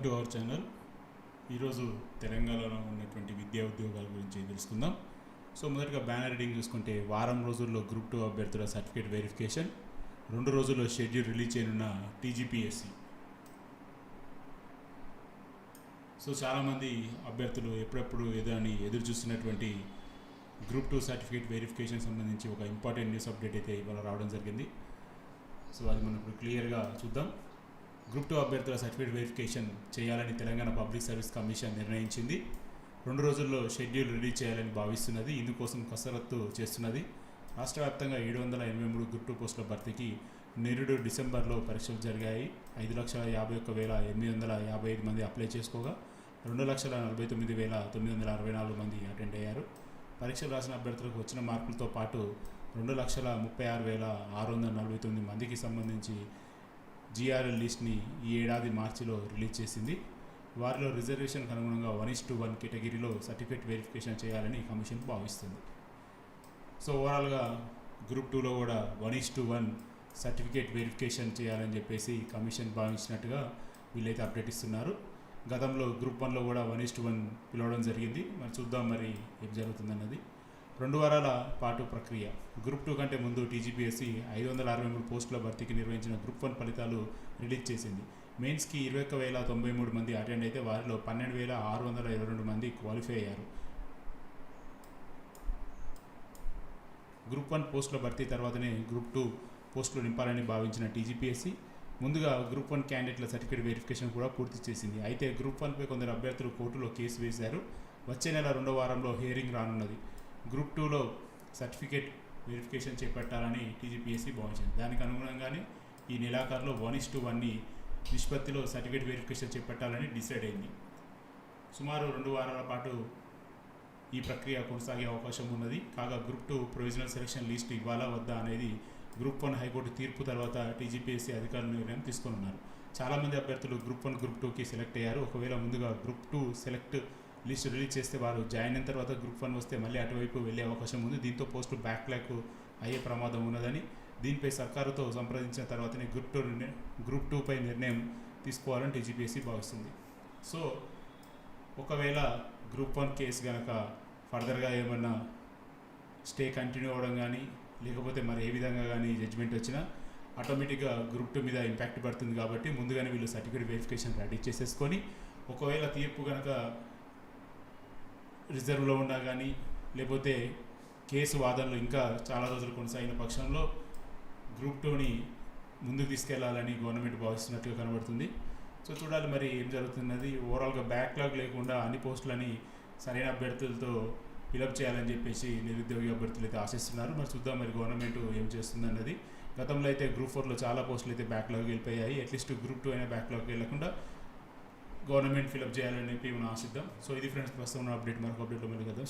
To our channel. ఈరోజు తెలంగాణలో ఉన్నటువంటి విద్యా ఉద్యోగాల గురించి తెలుసుకుందాం. సో మొదటగా బ్యానర్ రీడింగ్ చూసుకుంటే వారం రోజుల్లో గ్రూప్ 2 అభ్యర్థుల సర్టిఫికేట్ వెరిఫికేషన్, 2 రోజుల్లో షెడ్యూల్ రిలీజ్ చేయనున్న టీజీపీఎస్సీ. సో చాలామంది అభ్యర్థులు ఎప్పుడెప్పుడు ఎదురు చూస్తున్నటువంటి గ్రూప్ 2 సర్టిఫికేట్ వెరిఫికేషన్ సంబంధించి ఒక ఇంపార్టెంట్ న్యూస్ అప్డేట్ అయితే ఇవాళ రావడం జరిగింది. సో అది మనం ఇప్పుడు క్లియర్గా చూద్దాం. గ్రూప్ 2 అభ్యర్థుల సర్టిఫికేట్ వెరిఫికేషన్ చేయాలని తెలంగాణ పబ్లిక్ సర్వీస్ కమిషన్ నిర్ణయించింది. 2 రోజుల్లో షెడ్యూల్ రిలీజ్ చేయాలని భావిస్తున్నది. ఇందుకోసం కసరత్తు చేస్తున్నది. రాష్ట్ర వ్యాప్తంగా 783 గ్రూప్ 2 పోస్టుల భర్తీకి నిరుడు డిసెంబర్లో పరీక్షలు జరిగాయి. 5,51,855 మంది అప్లై చేసుకోగా 2,49,964 మంది అటెండ్ అయ్యారు. పరీక్షలు రాసిన అభ్యర్థులకు వచ్చిన మార్కులతో పాటు 2,36,649 మందికి సంబంధించి GRL లిస్ట్ని ఈ ఏడాది మార్చిలో రిలీజ్ చేసింది. వారిలో రిజర్వేషన్కి అనుగుణంగా 1:1 కేటగిరీలో సర్టిఫికేట్ వెరిఫికేషన్ చేయాలని కమిషన్ భావిస్తుంది. సో ఓవరాల్గా గ్రూప్ 2లో కూడా 1:1 సర్టిఫికేట్ వెరిఫికేషన్ చేయాలని చెప్పేసి కమిషన్ భావించినట్టుగా వీళ్ళైతే అప్డేట్ ఇస్తున్నారు. గతంలో గ్రూప్ 1లో కూడా 1:1 పిలవడం జరిగింది. మరి చూద్దాం మరి ఏం జరుగుతుందన్నది. 2 వారాల పాటు ప్రక్రియ. గ్రూప్ 2 కంటే ముందు టీజీపీఎస్సీ 563 పోస్టుల భర్తీకి నిర్వహించిన గ్రూప్ 1 ఫలితాలు రిలీజ్ చేసింది. మెయిన్స్కి 21,093 మంది అటెండ్ అయితే వారిలో 12,622 మంది క్వాలిఫై అయ్యారు. గ్రూప్ 1 పోస్టుల భర్తీ తర్వాతనే గ్రూప్ 2 పోస్టులు నింపాలని భావించిన టీజీపీఎస్సీ ముందుగా గ్రూప్ 1 క్యాండిడేట్ల సర్టిఫికేట్ వెరిఫికేషన్ కూడా పూర్తి చేసింది. అయితే గ్రూప్ 1పై కొందరు అభ్యర్థులు కోర్టులో కేసు వేశారు. వచ్చే నెల 2వ వారంలో హియరింగ్ రానున్నది. గ్రూప్ 2లో సర్టిఫికేట్ వెరిఫికేషన్ చేపట్టాలని టీజీపీఎస్సీ భావించింది. దానికి అనుగుణంగానే ఈ నెలాఖరులో 1:1 నిష్పత్తిలో సర్టిఫికేట్ వెరిఫికేషన్ చేపట్టాలని డిసైడ్ అయింది. సుమారు 2 వారాల పాటు ఈ ప్రక్రియ కొనసాగే అవకాశం ఉన్నది. కాగా గ్రూప్ 2 ప్రొవిజనల్ సెలక్షన్ లిస్ట్ ఇవ్వాలా వద్దా అనేది గ్రూప్ 1 హైకోర్టు తీర్పు తర్వాత టీజీపీఎస్సీ అధికారులు నిర్ణయం తీసుకున్నారు. చాలామంది అభ్యర్థులు గ్రూప్ 1, గ్రూప్ 2కి సెలెక్ట్ అయ్యారు. ఒకవేళ ముందుగా గ్రూప్ 2 సెలెక్ట్ లిస్ట్ రిలీజ్ చేస్తే వారు జాయిన్ అయిన తర్వాత గ్రూప్ 1 వస్తే మళ్ళీ అటువైపు వెళ్ళే అవకాశం ఉంది. దీంతో పోస్టులు బ్యాక్లాగ్ అయ్యే ప్రమాదం ఉన్నదని దీనిపై సర్కారుతో సంప్రదించిన తర్వాతనే గ్రూప్ 2పై నిర్ణయం తీసుకోవాలని టీజీపీఎస్సీ భావిస్తుంది. సో ఒకవేళ గ్రూప్ 1 కేసు కనుక ఫర్దర్గా ఏమన్నా స్టే కంటిన్యూ అవ్వడం కానీ లేకపోతే మరి ఏ విధంగా కానీ జడ్జిమెంట్ వచ్చినా ఆటోమేటిక్గా గ్రూప్ 2 మీద ఇంపాక్ట్ పడుతుంది. కాబట్టి ముందుగానే వీళ్ళు సర్టిఫికేట్ వెరిఫికేషన్ రెడీ చేసేసుకొని ఒకవేళ తీర్పు కనుక రిజర్వ్లో ఉన్నా కానీ లేకపోతే కేసు వాదనలు ఇంకా చాలా రోజులు కొనసాగిన పక్షంలో గ్రూప్ 2ని ముందుకు తీసుకెళ్లాలని గవర్నమెంట్ భావిస్తున్నట్టుగా కనబడుతుంది. సో చూడాలి మరి ఏం జరుగుతున్నది. ఓవరాల్గా బ్యాక్లాగ్ లేకుండా అన్ని పోస్టులని సరైన అభ్యర్థులతో ఫిలప్ చేయాలని చెప్పేసి నిరుద్యోగి అభ్యర్థులు అయితే ఆశిస్తున్నారు. మరి చూద్దాం మరి గవర్నమెంట్ ఏం చేస్తుంది అన్నది. గతంలో అయితే గ్రూప్ 4లో చాలా పోస్టులు అయితే బ్యాక్లాగ్ వెళ్ళిపోయాయి. అట్లీస్ట్ గ్రూప్ 2 అయినా బ్యాక్లాగ్ వెళ్లకుండా గవర్నమెంట్ ఫిలప్ చేయాలని చెప్పి మనం ఆశిద్దాం. సో ఇది ఫ్రెండ్స్ ప్రస్తుతం అప్డేట్. మరొక అప్డేట్లో మళ్ళీ కదా.